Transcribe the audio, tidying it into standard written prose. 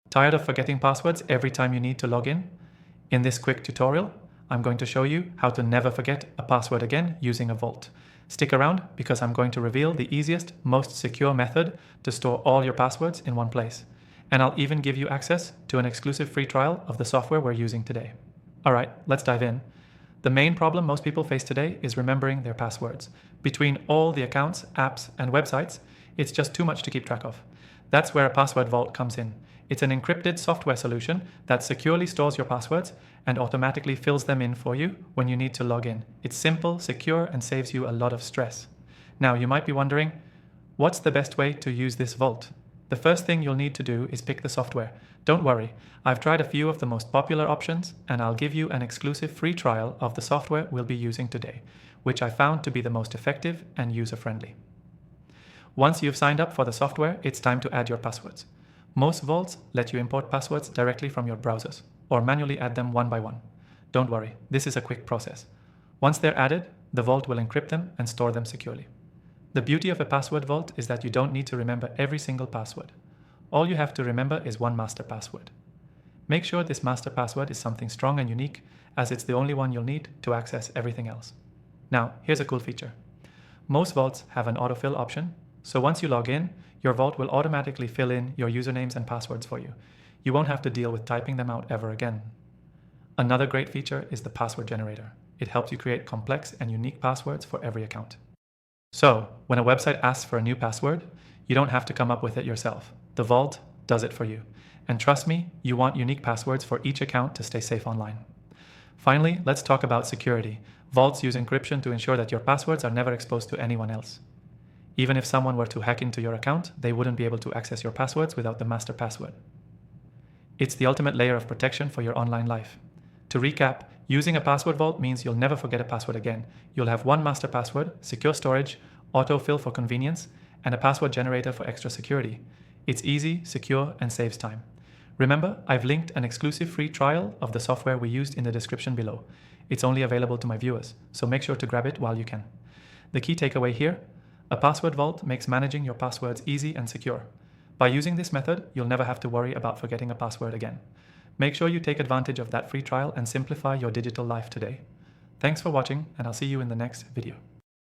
Tired of forgetting passwords every time you need to log in? In this quick tutorial, I'm going to show you how to never forget a password again using a vault. Stick around because I'm going to reveal the easiest, most secure method to store all your passwords in one place. And I'll even give you access to an exclusive free trial of the software we're using today. Alright, let's dive in. The main problem most people face today is remembering their passwords. Between all the accounts, apps, and websites, it's just too much to keep track of. That's where a password vault comes in. It's an encrypted software solution that securely stores your passwords and automatically fills them in for you when you need to log in. It's simple, secure, and saves you a lot of stress. Now, you might be wondering, what's the best way to use this vault? The first thing you'll need to do is pick the software. Don't worry, I've tried a few of the most popular options, and I'll give you an exclusive free trial of the software we'll be using today, which I found to be the most effective and user-friendly. Once you've signed up for the software, it's time to add your passwords. Most vaults let you import passwords directly from your browsers, or manually add them one by one. Don't worry, this is a quick process. Once they're added, the vault will encrypt them and store them securely. The beauty of a password vault is that you don't need to remember every single password. All you have to remember is one master password. Make sure this master password is something strong and unique, as it's the only one you'll need to access everything else. Now, here's a cool feature. Most vaults have an autofill option, so once you log in, your vault will automatically fill in your usernames and passwords for you. You won't have to deal with typing them out ever again. Another great feature is the password generator. It helps you create complex and unique passwords for every account. So, when a website asks for a new password, you don't have to come up with it yourself. The vault does it for you. And trust me, you want unique passwords for each account to stay safe online. Finally, let's talk about security. Vaults use encryption to ensure that your passwords are never exposed to anyone else. Even if someone were to hack into your account, they wouldn't be able to access your passwords without the master password. It's the ultimate layer of protection for your online life. To recap, using a password vault means you'll never forget a password again. You'll have one master password, secure storage, autofill for convenience, and a password generator for extra security. It's easy, secure, and saves time. Remember, I've linked an exclusive free trial of the software we used in the description below. It's only available to my viewers, so make sure to grab it while you can. The key takeaway here: a password vault makes managing your passwords easy and secure. By using this method, you'll never have to worry about forgetting a password again. Make sure you take advantage of that free trial and simplify your digital life today. Thanks for watching, and I'll see you in the next video.